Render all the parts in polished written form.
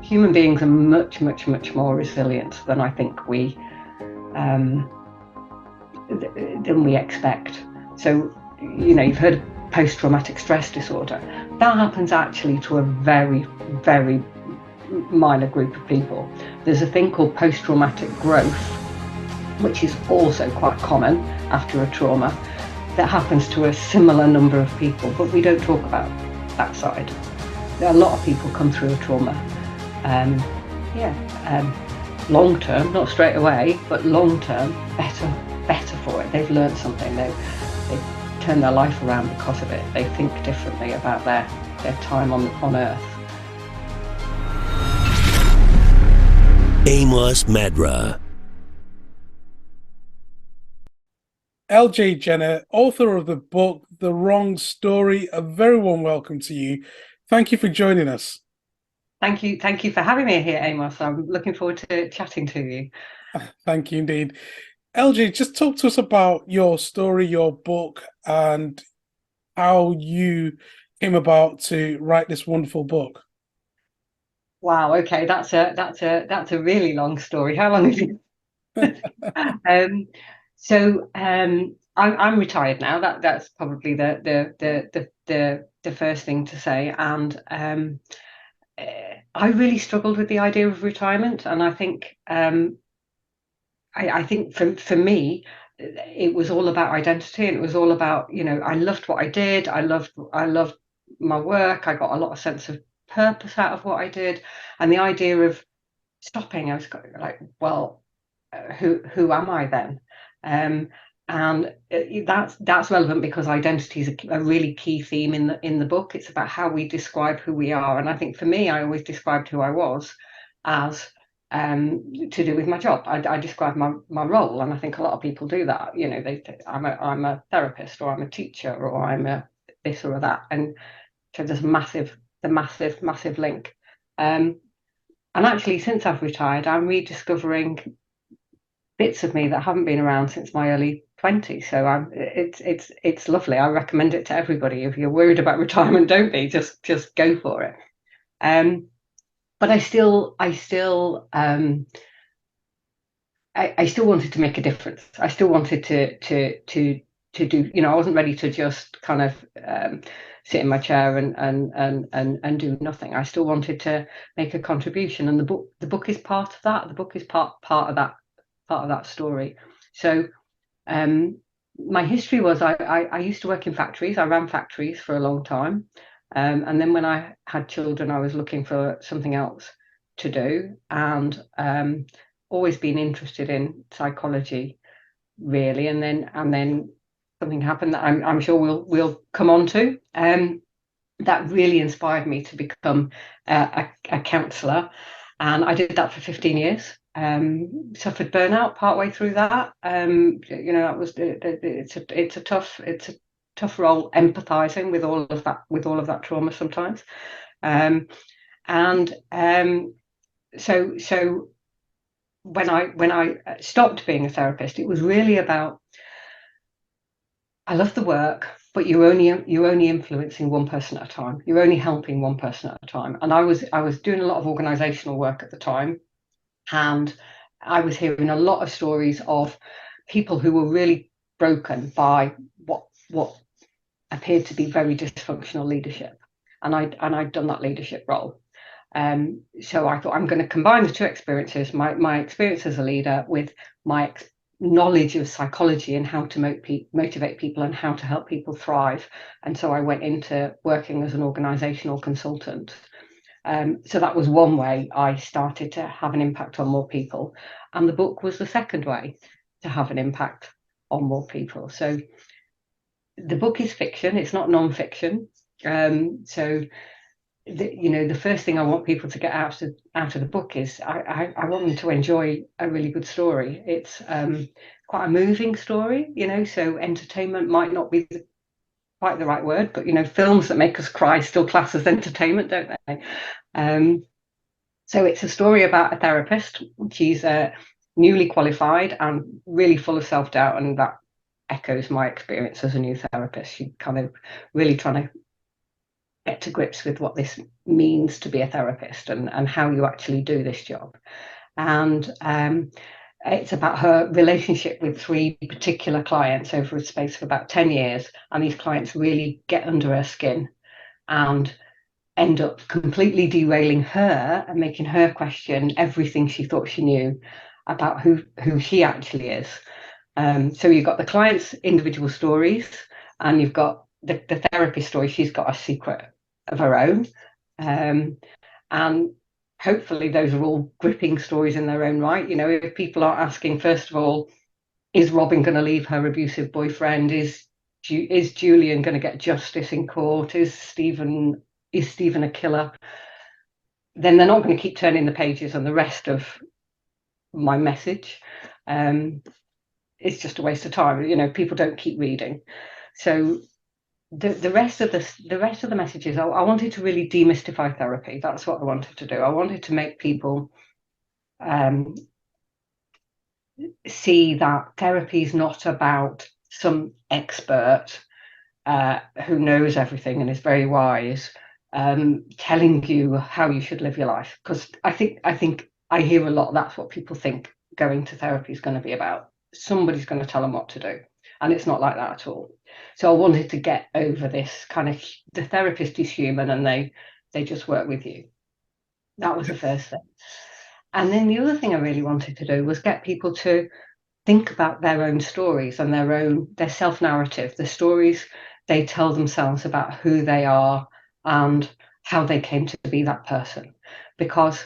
human beings are much, much, much more resilient than I think um, than we expect. So, you've heard of post-traumatic stress disorder. That happens actually to a very, very minor group of people. There's a thing called post-traumatic growth, which is also quite common after a trauma, that happens to a similar number of people, but we don't talk about that side. A lot of people come through a trauma, long term, not straight away, but long term, better for it. They've learned something. They've turned their life around because of it. They think differently about their time on Earth. Amos Madra. LJ Jenner, author of the book The Wrong Story, a very warm welcome to you. Thank you for joining us. Thank you for having me here, Amos. I'm looking forward to chatting to you. Thank you indeed. LJ, just talk to us about your story, your book, and how you came about to write this wonderful book. Wow. Okay, that's a really long story. How long is it? I'm retired now. That's probably the first thing to say. And I really struggled with the idea of retirement, and I think for me, it was all about identity, and it was all about, I loved what I did. I loved my work. I got a lot of sense of purpose out of what I did, and the idea of stopping, I was like, well, who am I then? And that's relevant because identity is a really key theme in the book. It's about how we describe who we are, and I think for me, I always described who I was as to do with my job. I describe my role, and I think a lot of people do that. I'm a therapist, or I'm a teacher, or I'm a this or a that, and so there's massive link. And actually, since I've retired, I'm rediscovering bits of me that haven't been around since my early 20s. So it's lovely. I recommend it to everybody. If you're worried about retirement, don't be. Just go for it. But I still wanted to make a difference. I still wanted to do. I wasn't ready to just kind of sit in my chair and do nothing. I still wanted to make a contribution, and the book is part of that. The book is part of that story. So my history was I used to work in factories. I ran factories for a long time. And then when I had children, I was looking for something else to do, and always been interested in psychology, really. And then something happened that I'm sure we'll come on to. That really inspired me to become a counsellor, and I did that for 15 years. Suffered burnout partway through that. That was it's a tough role, empathizing with all of that trauma sometimes. So when I stopped being a therapist, it was really about, I love the work, but you're only influencing one person at a time. You're only helping one person at a time. And I was doing a lot of organizational work at the time, and I was hearing a lot of stories of people who were really broken by what appeared to be very dysfunctional leadership, and I'd done that leadership role. So I thought, I'm going to combine the two experiences, my experience as a leader with my knowledge of psychology and how to motivate people and how to help people thrive. And so I went into working as an organizational consultant. So that was one way I started to have an impact on more people, and the book was the second way to have an impact on more people. So the book is fiction; it's not non-fiction. So the first thing I want people to get out of the book is I want them to enjoy a really good story. It's quite a moving story, so entertainment might not be quite the right word, but films that make us cry still class as entertainment, don't they? So it's a story about a therapist. She's newly qualified and really full of self-doubt, and that echoes my experience as a new therapist. She's kind of really trying to get to grips with what this means to be a therapist and how you actually do this job. And it's about her relationship with 3 particular clients over a space of about 10 years. And these clients really get under her skin and end up completely derailing her and making her question everything she thought she knew about who she actually is. So you've got the client's individual stories, and you've got the therapy story. She's got a secret of her own. And hopefully those are all gripping stories in their own right. You know, if people are asking, first of all, is Robin going to leave her abusive boyfriend? Is Julian going to get justice in court? Is Stephen a killer? Then they're not going to keep turning the pages on the rest of my message. It's just a waste of time. You know, people don't keep reading. So the rest of the messages, I wanted to really demystify therapy. That's what I wanted to do. I wanted to make people see that therapy is not about some expert who knows everything and is very wise telling you how you should live your life. Because I think I hear a lot that's what people think going to therapy is going to be about. Somebody's going to tell them what to do, and it's not like that at all. So I wanted to get over this kind of, the therapist is human and they just work with you. That was the first thing. And then the other thing I really wanted to do was get people to think about their own stories and their self-narrative, the stories they tell themselves about who they are and how they came to be that person. Because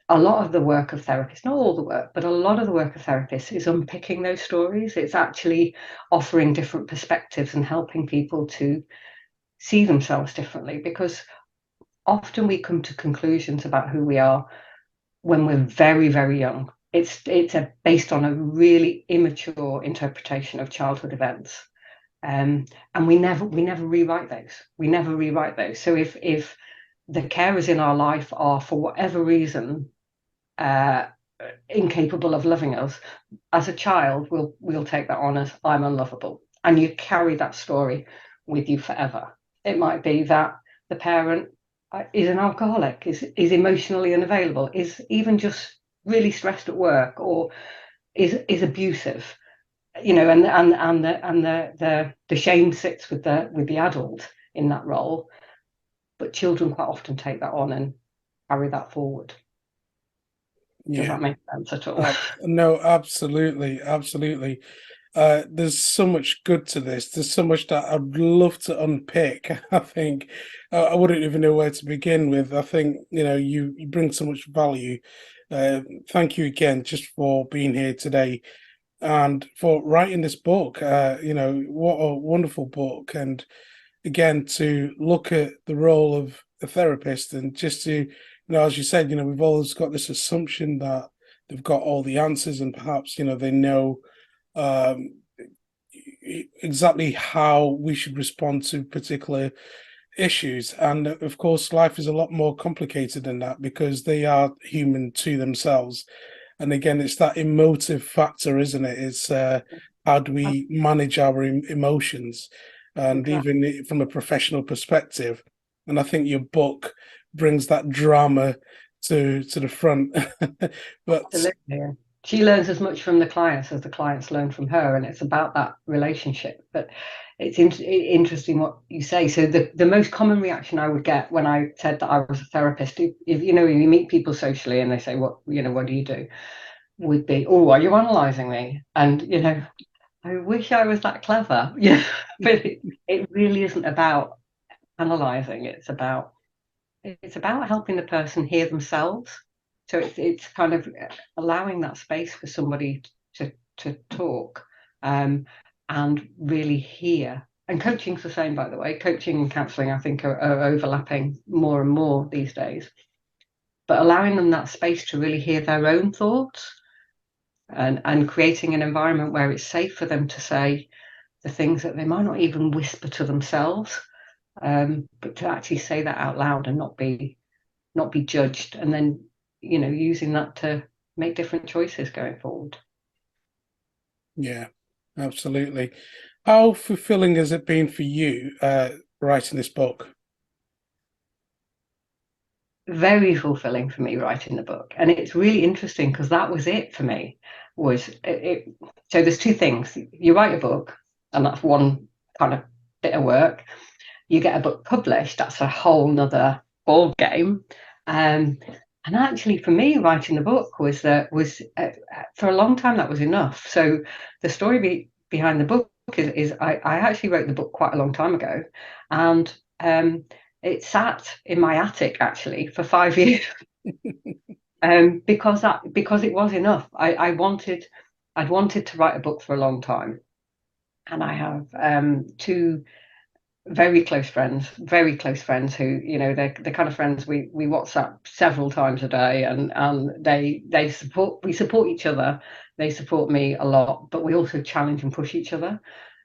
a lot of the work of therapists, not all the work, but a lot of the work of therapists is unpicking those stories. It's actually offering different perspectives and helping people to see themselves differently, because often we come to conclusions about who we are when we're very, very young. It's based on a really immature interpretation of childhood events. And we never rewrite those. We never rewrite those. So if the carers in our life are, for whatever reason, incapable of loving us, as a child, we'll take that on as I'm unlovable. And you carry that story with you forever. It might be that the parent is an alcoholic, is emotionally unavailable, is even just really stressed at work, or is abusive, you know, and the shame sits with the adult in that role. But children quite often take that on and carry that forward. Does that make sense at all? No, absolutely, absolutely. There's so much good to this. There's so much that I'd love to unpick. I think I wouldn't even know where to begin with. I think, you know, you bring so much value. Thank you again just for being here today and for writing this book. You know, what a wonderful book. And again, to look at the role of a therapist and just to, you know, as you said, you know, we've always got this assumption that they've got all the answers and perhaps, you know, they know exactly how we should respond to particular issues. And of course, life is a lot more complicated than that because they are human to themselves. And again, it's that emotive factor, isn't it? It's how do we manage our emotions, and Exactly. even from a professional perspective. And I think your book brings that drama to the front. But Absolutely. She learns as much from the clients as the clients learn from her, and it's about that relationship. But it's interesting what you say. So the most common reaction I would get when I said that I was a therapist, if you know, you meet people socially and they say, what do you do? Would be, oh, are you analysing me? And you know, I wish I was that clever. Yeah, but it really isn't about analysing. It's about helping the person hear themselves. So it's kind of allowing that space for somebody to talk and really hear. And coaching's the same, by the way. Coaching and counselling, I think, are overlapping more and more these days. But allowing them that space to really hear their own thoughts and creating an environment where it's safe for them to say the things that they might not even whisper to themselves, but to actually say that out loud and not be judged, and then, you know, using that to make different choices going forward. yeah, absolutely. How fulfilling has it been for you writing this book? very fulfilling for me writing the book. And it's really interesting because that was it for me. So there's two things. You write a book, and that's one kind of bit of work. You get a book published, that's a whole nother ball game. And actually, for me, writing the book was for a long time that was enough. So the story behind the book is I actually wrote the book quite a long time ago, and it sat in my attic actually for 5 years. Because it was enough. I'd wanted to write a book for a long time, and I have two very close friends who, you know, they're the kind of friends we WhatsApp several times a day, and we support each other. They support me a lot, but we also challenge and push each other.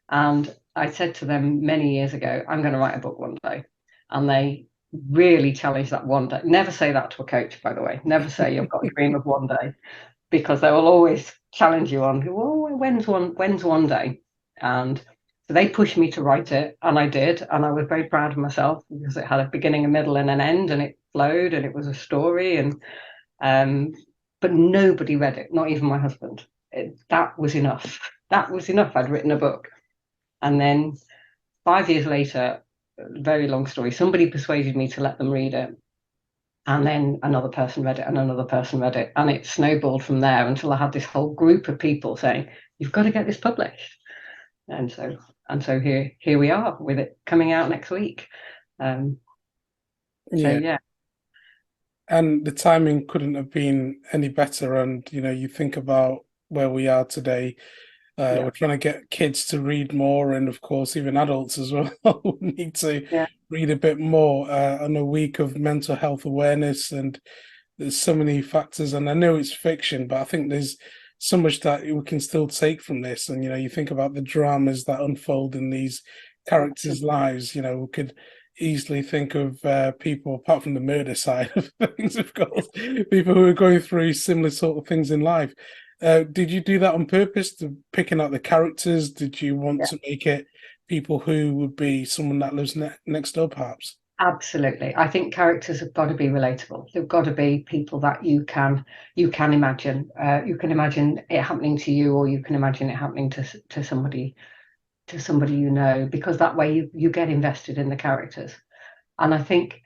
And I said to them many years ago, I'm going to write a book one day, and they really challenged that one day. Never say that to a coach, by the way. Never say you've got a dream of one day, because they will always challenge you on, well, when's one day. And so they pushed me to write it, and I did, and I was very proud of myself because it had a beginning, a middle, and an end, and it flowed, and it was a story. And but nobody read it, not even my husband. That was enough. That was enough. I'd written a book. And then 5 years later, very long story, somebody persuaded me to let them read it. And then another person read it, and another person read it. And it snowballed from there until I had this whole group of people saying, you've got to get this published. And so here we are with it coming out next week. So yeah. And the timing couldn't have been any better. And, you know, you think about where we are today. We're trying to get kids to read more, and of course, even adults as well need to read a bit more on a week of mental health awareness. And there's so many factors. And I know it's fiction, but I think there's so much that we can still take from this. And, you know, you think about the dramas that unfold in these characters' lives. You know, we could easily think of people, apart from the murder side of things, of course, people who are going through similar sort of things in life. Did you do that on purpose, to picking out the characters? Did you want to make it people who would be someone that lives next door, perhaps? Absolutely. I think characters have got to be relatable. They've got to be people that you can imagine. You can imagine it happening to you, or you can imagine it happening to somebody you know, because that way you get invested in the characters. And I think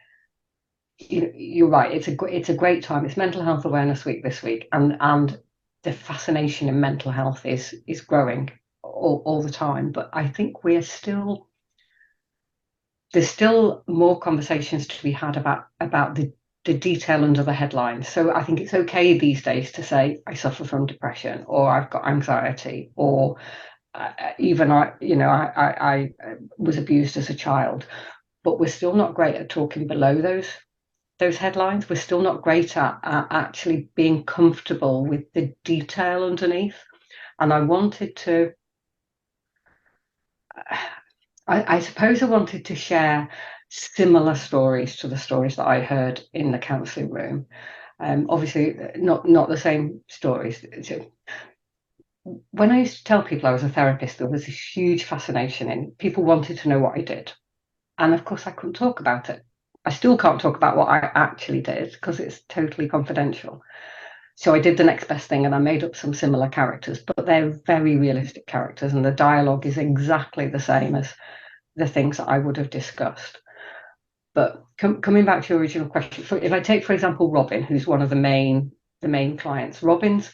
you're right. It's a great time. It's Mental Health Awareness Week this week, and the fascination in mental health is growing all the time. But I think there's still more conversations to be had about the detail under the headlines. So I think it's okay these days to say I suffer from depression, or I've got anxiety, or even I was abused as a child. But we're still not great at talking below those headlines. We're still not great at actually being comfortable with the detail underneath. And I suppose I wanted to share similar stories to the stories that I heard in the counselling room. Obviously, not the same stories. So when I used to tell people I was a therapist, there was this huge fascination in people wanted to know what I did. And of course, I couldn't talk about it. I still can't talk about what I actually did because it's totally confidential. So I did the next best thing, and I made up some similar characters, but they're very realistic characters, and the dialogue is exactly the same as the things that I would have discussed. But coming back to your original question, if I take, for example, Robin, who's one of the main clients. Robin's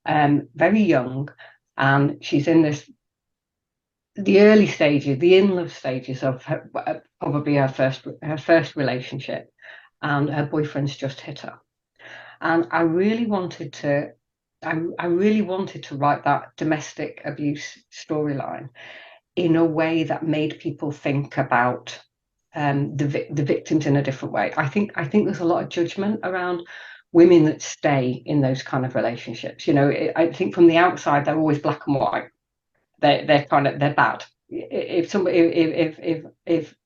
very young, and she's in the early stages, the in-love stages of probably her first relationship, and her boyfriend's just hit her. And I really wanted to write that domestic abuse storyline in a way that made people think about the victims in a different way. I think there's a lot of judgment around women that stay in those kind of relationships. You know, I think from the outside they're always black and white. They're bad. If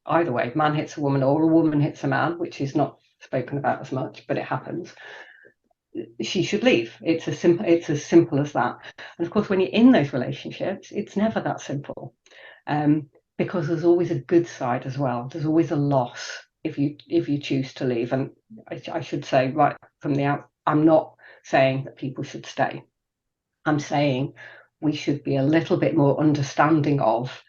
either way, man hits a woman or a woman hits a man, which is not spoken about as much, but it happens, she should leave. It's as simple as that. And of course, when you're in those relationships, it's never that simple, because there's always a good side as well. There's always a loss if you choose to leave. And I should say right from the out, I'm not saying that people should stay. I'm saying we should be a little bit more understanding of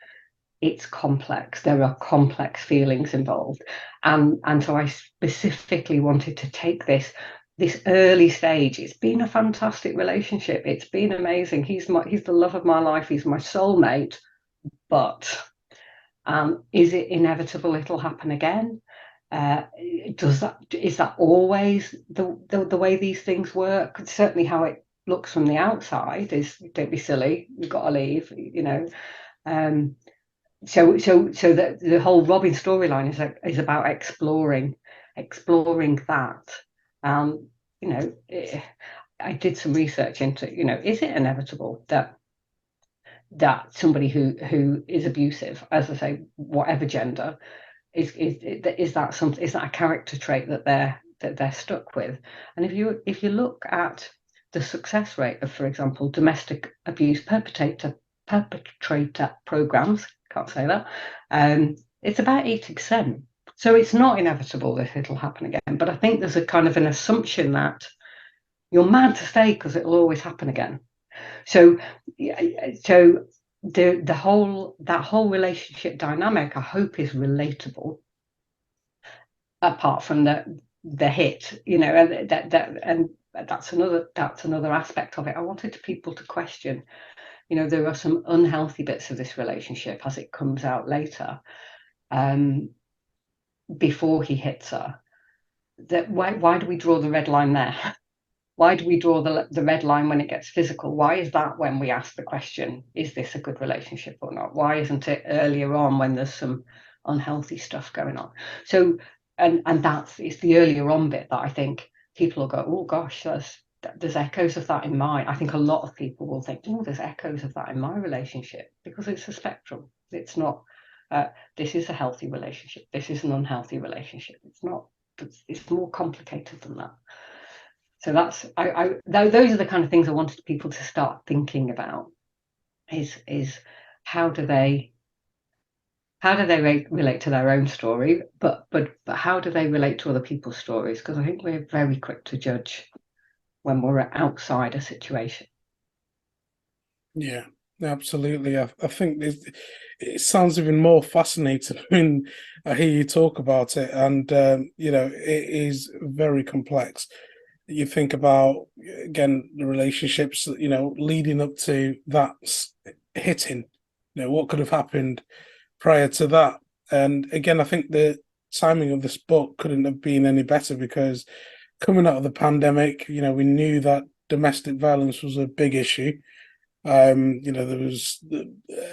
it's complex. There are complex feelings involved, and so I specifically wanted to take this early stage. It's been a fantastic relationship. It's been amazing. He's the love of my life. He's my soulmate. But is it inevitable it'll happen again? Is that always the way these things work? Certainly how it looks from the outside is, don't be silly, you've got to leave, you know. So the whole Robin storyline is about exploring that. You know, I did some research into, you know, is it inevitable that somebody who is abusive, as I say, whatever gender, is that a character trait that they're stuck with? And if you look at the success rate of, for example, domestic abuse perpetrator programs, can't say that, it's about 80%. So it's not inevitable that it'll happen again. But I think there's a kind of an assumption that you're mad to stay because it'll always happen again. So that whole relationship dynamic, I hope, is relatable. Apart from the hit, you know, and that's another aspect of it. I wanted people to question, you know, there are some unhealthy bits of this relationship as it comes out later, before he hits her. That why do we draw the red line there? Why do we draw the red line when it gets physical? Why is that when we ask the question, is this a good relationship or not? Why isn't it earlier on when there's some unhealthy stuff going on? So, and it's the earlier on bit that I think people will go, oh gosh, there's echoes of that in mine. I think a lot of people will think, oh, there's echoes of that in my relationship, because it's a spectrum. It's not, this is a healthy relationship, this is an unhealthy relationship. It's not, it's more complicated than that. So those are the kind of things I wanted people to start thinking about. Is how do they relate to their own story, but how do they relate to other people's stories? Because I think we're very quick to judge when we're outside a situation. Yeah, absolutely. I think it sounds even more fascinating when I hear you talk about it, and you know, it is very complex. You think about, again, the relationships, you know, leading up to that hitting, you know, what could have happened prior to that. And again, I think the timing of this book couldn't have been any better, because coming out of the pandemic, you know, we knew that domestic violence was a big issue. You know, there was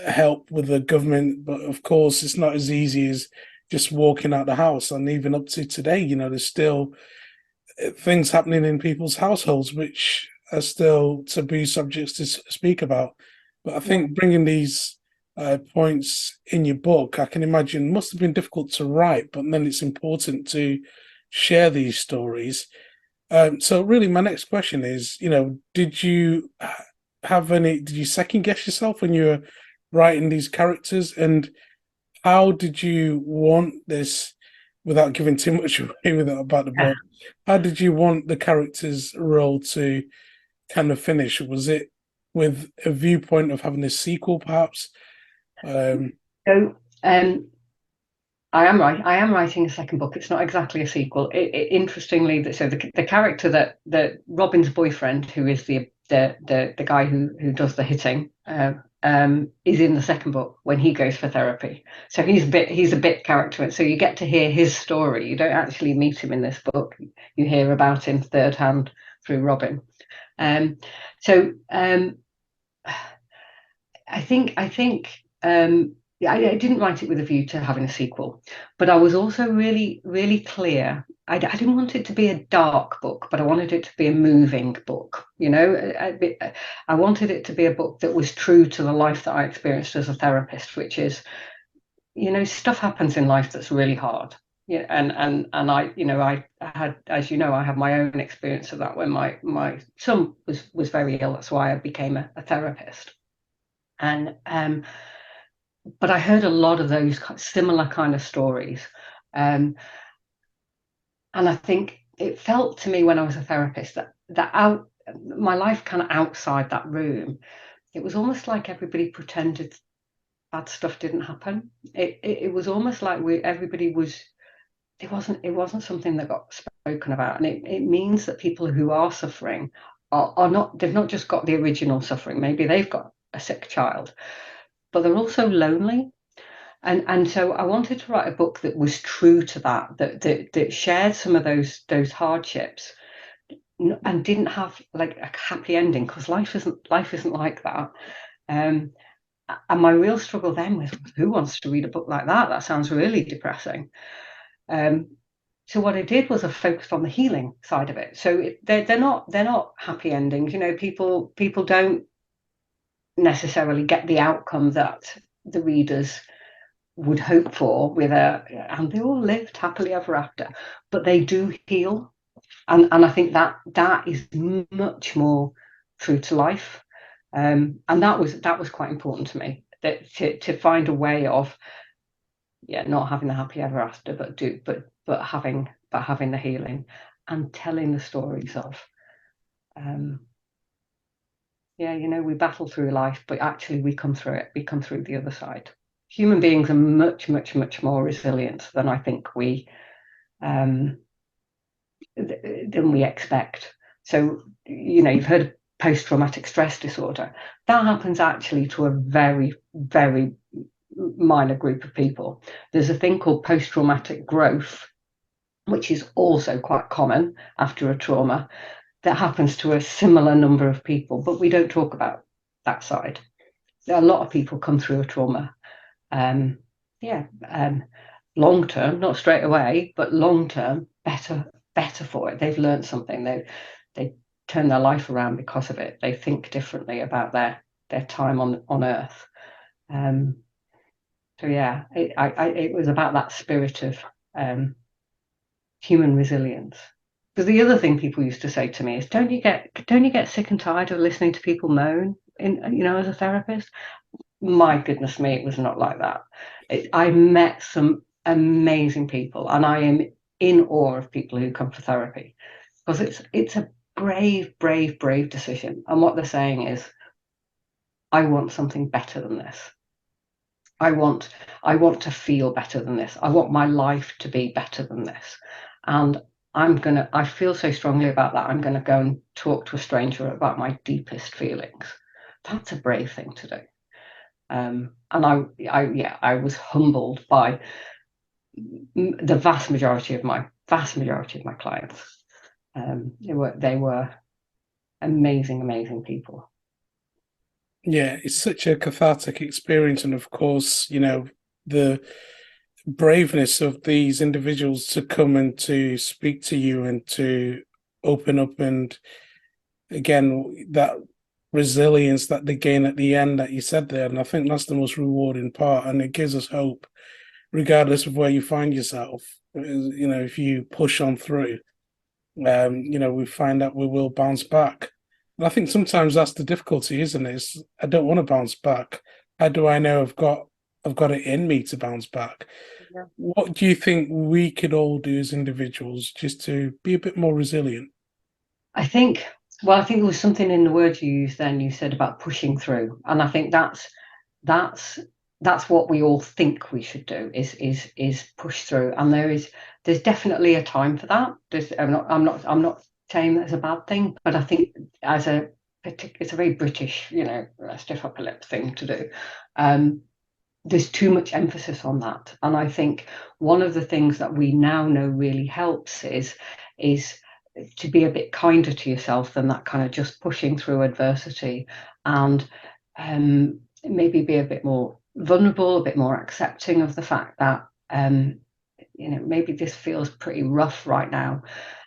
help with the government, but of course, it's not as easy as just walking out the house. And even up to today, you know, there's still things happening in people's households which are still taboo subjects to speak about. But I think bringing these points in your book, I can imagine, must have been difficult to write, but then it's important to share these stories. So really, my next question is, you know, did you second guess yourself when you were writing these characters, and how did you want this, without giving too much away about the book, how did you want the character's role to kind of finish? Was it with a viewpoint of having a sequel, perhaps? So I am writing a second book. It's not exactly a sequel. Interestingly, so the character that Robin's boyfriend, who is the guy who does the hitting, is in the second book when he goes for therapy. So he's a bit character. So you get to hear his story. You don't actually meet him in this book. You hear about him third hand through Robin. I think I didn't write it with a view to having a sequel, but I was also really, really clear. I didn't want it to be a dark book, but I wanted it to be a moving book. You know, I wanted it to be a book that was true to the life that I experienced as a therapist, which is, you know, stuff happens in life that's really hard. Yeah, and I, you know, I had, as you know, I had my own experience of that when my son was very ill. That's why I became a therapist. And but I heard a lot of those similar kind of stories. And I think it felt to me when I was a therapist that my life kind of outside that room, it was almost like everybody pretended bad stuff didn't happen. It was almost like everybody was. It wasn't something that got spoken about, and it means that people who are suffering are not. They've not just got the original suffering. Maybe they've got a sick child, but they're also lonely. And so I wanted to write a book that was true to that shared some of those hardships and didn't have like a happy ending, because life isn't like that. Um, and my real struggle then was, who wants to read a book like that? That sounds really depressing. So what I did was I focused on the healing side of it. So they're not happy endings. People don't necessarily get the outcome that the readers would hope for and they all lived happily ever after, but they do heal. And I think that is much more true to life. And that was quite important to me, that to find a way of not having the happy ever after, but having the healing and telling the stories of we battle through life, but actually we come through the other side. Human beings are much, much, much more resilient than I think than we expect. So, you've heard of post-traumatic stress disorder. That happens actually to a very, very minor group of people. There's a thing called post-traumatic growth, which is also quite common after a trauma, that happens to a similar number of people, but we don't talk about that side. A lot of people come through a trauma, long term, not straight away, but long term, better for it. They've learned something. They turn their life around because of it. They think differently about their time on Earth. So yeah, it was about that spirit of human resilience. Because the other thing people used to say to me is, don't you get sick and tired of listening to people moan as a therapist? My goodness me, it was not like that. I met some amazing people, and I am in awe of people who come for therapy, because it's a brave, brave, brave decision. And what they're saying is, I want something better than this. I want to feel better than this. I want my life to be better than this. And I feel so strongly about that. I'm going to go and talk to a stranger about my deepest feelings. That's a brave thing to do. And I was humbled by the vast majority of my clients. They were amazing people. Yeah, it's such a cathartic experience, and of course, the braveness of these individuals to come and to speak to you and to open up, and again, that resilience that they gain at the end that you said there. And I think that's the most rewarding part, and it gives us hope regardless of where you find yourself. If you push on through, we find that we will bounce back. And I think sometimes that's the difficulty, isn't it? I don't want to bounce back. How do I know I've got it in me to bounce back? Yeah. What do you think we could all do as individuals just to be a bit more resilient? I think there was something in the words you used then. You said about pushing through, and I think that's what we all think we should do, is push through. And there's definitely a time for that. I'm not saying that's a bad thing, but I think it's a very British, stiff upper lip thing to do. There's too much emphasis on that, and I think one of the things that we now know really helps is to be a bit kinder to yourself than that kind of just pushing through adversity, and maybe be a bit more vulnerable, a bit more accepting of the fact that maybe this feels pretty rough right now.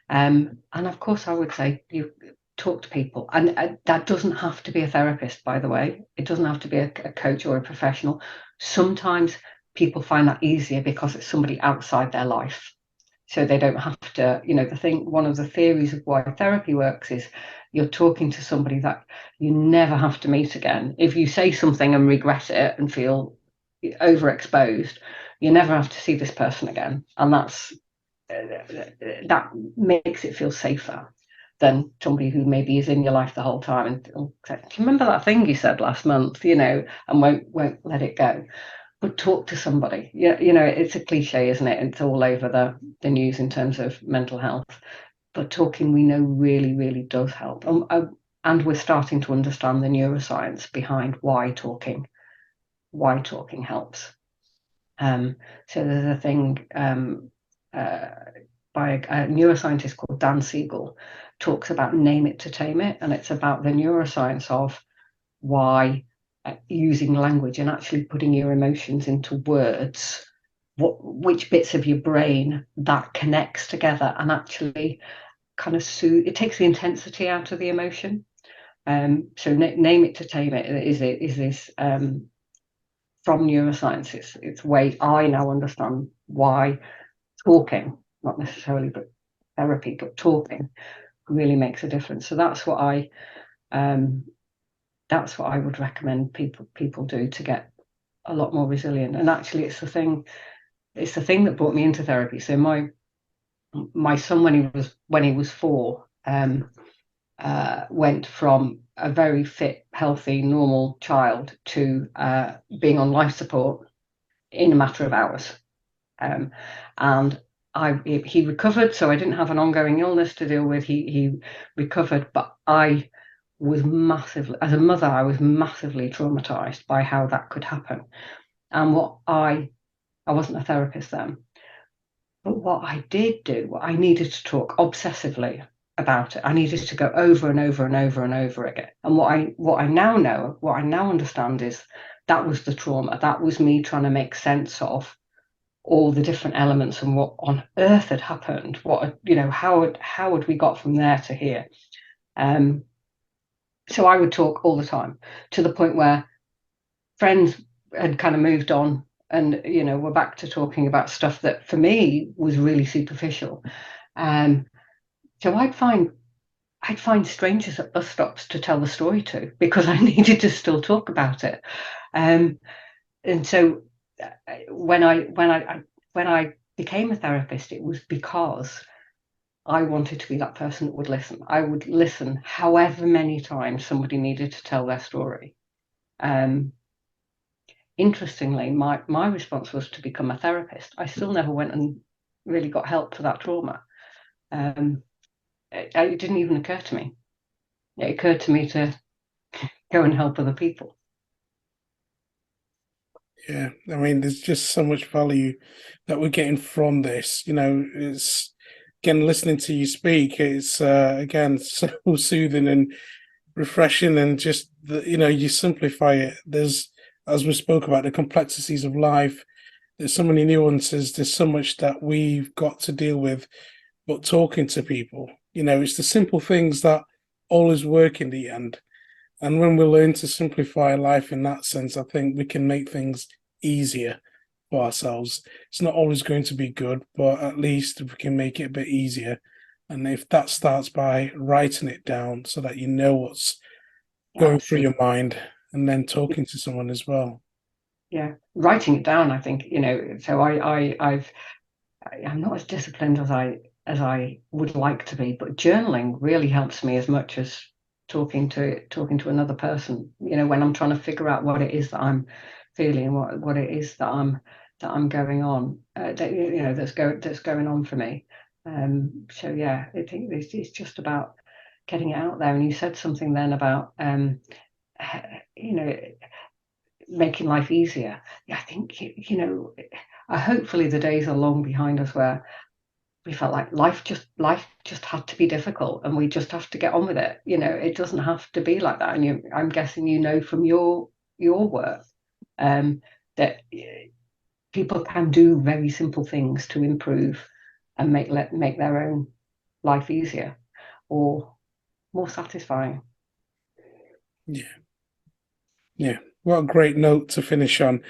And of course, I would say you talk to people, and that doesn't have to be a therapist, by the way. It doesn't have to be a coach or a professional. Sometimes people find that easier because it's somebody outside their life, so they don't have to. One of the theories of why therapy works is you're talking to somebody that you never have to meet again. If you say something and regret it and feel overexposed, you never have to see this person again, and that makes it feel safer than somebody who maybe is in your life the whole time and say, do you remember that thing you said last month, and won't let it go. But talk to somebody. Yeah, it's a cliche, isn't it? It's all over the news in terms of mental health. But talking, we know, really, really does help. And we're starting to understand the neuroscience behind why talking helps. So there's a thing by a neuroscientist called Dan Siegel, talks about name it to tame it, and it's about the neuroscience of why using language and actually putting your emotions into words, which bits of your brain that connects together and actually kind of it takes the intensity out of the emotion. So name it to tame it is this from neuroscience. It's way I now understand why talking, not necessarily but therapy, but talking really makes a difference. So that's what I would recommend people do to get a lot more resilient. And actually, it's the thing that brought me into therapy. So my son, when he was 4, went from a very fit, healthy, normal child to being on life support in a matter of hours. And he recovered, so I didn't have an ongoing illness to deal with. He recovered, but I was massively, as a mother, I was massively traumatized by how that could happen. And I wasn't a therapist then, but what I did do, I needed to talk obsessively about it. I needed to go over and over and over and over again. And what I now know, what I now understand is that was the trauma. That was me trying to make sense of all the different elements and what on earth had happened. How had we got from there to here? So I would talk all the time, to the point where friends had kind of moved on and we're back to talking about stuff that for me was really superficial. So I'd find strangers at bus stops to tell the story to, because I needed to still talk about it. And so when I became a therapist, it was because I wanted to be that person that would listen. I would listen however many times somebody needed to tell their story. Interestingly, my response was to become a therapist. I still never went and really got help for that trauma. It didn't even occur to me. It occurred to me to go and help other people. Yeah, I mean, there's just so much value that we're getting from this. It's, again, listening to you speak, it's again so soothing and refreshing, and just you simplify it. There's, as we spoke about, the complexities of life. There's so many nuances. There's so much that we've got to deal with. But talking to people, it's the simple things that always work in the end. And when we learn to simplify life in that sense, I think we can make things easier for ourselves. It's not always going to be good, but at least we can make it a bit easier. And if that starts by writing it down so that you know what's going through your mind, and then talking to someone as well. Yeah, writing it down, I think, so I'm not as disciplined as I would like to be, but journaling really helps me as much as talking to another person, when I'm trying to figure out what it is that I'm feeling, what it is that I'm going on, that's going on for me. So yeah, I think it's just about getting it out there. And you said something then about making life easier. I think hopefully the days are long behind us where we felt like life just had to be difficult and we just have to get on with it. It doesn't have to be like that. And I'm guessing from your work that people can do very simple things to improve and make their own life easier or more satisfying. Yeah, what a great note to finish on.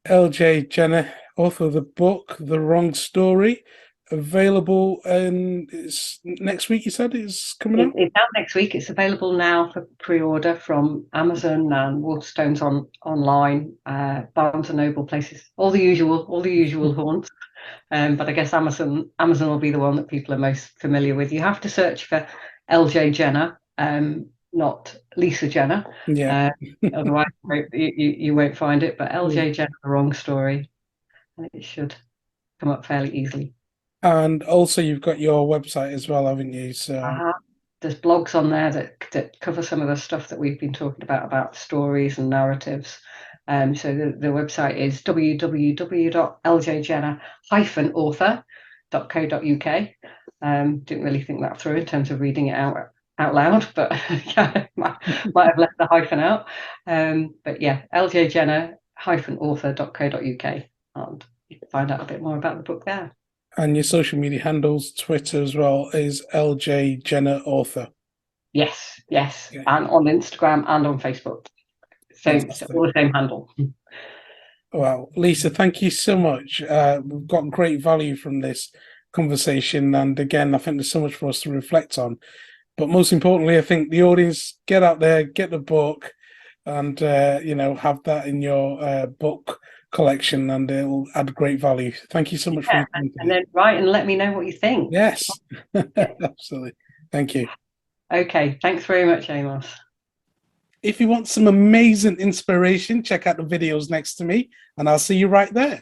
LJ Jenner, author of the book The Wrong Story, available, and it's next week. You said it's coming out. It's out next week. It's available now for pre-order from Amazon and Waterstones online, Barnes and Noble, places, all the usual haunts. But I guess Amazon will be the one that people are most familiar with. You have to search for LJ Jenner, not Lisa Jenner. Yeah. Otherwise, you won't find it. But Yeah. LJ Jenner, The Wrong Story, and it should come up fairly easily. And also you've got your website as well, haven't you? So There's blogs on there that cover some of the stuff that we've been talking about stories and narratives. So the website is www.ljjenner-author.co.uk. Didn't really think that through in terms of reading it out loud, but yeah, might have left the hyphen out. But yeah, ljjenner-author.co.uk, and you can find out a bit more about the book there. and your social media handles, Twitter as well, is LJ Jenner Author. Yes, Okay. and on Instagram and on Facebook. So Fantastic. all the same handle. Well, Lisa, thank you so much. We've got great value from this conversation. And again, I think there's so much for us to reflect on. But most importantly, I think the audience, get out there, get the book, and have that in your book collection, and it'll add great value. Thank you so much for your time And today. then write and let me know what you think. Yes, absolutely. Thank you. Okay, thanks very much, Amos. If you want some amazing inspiration, check out the videos next to me, and I'll see you right there.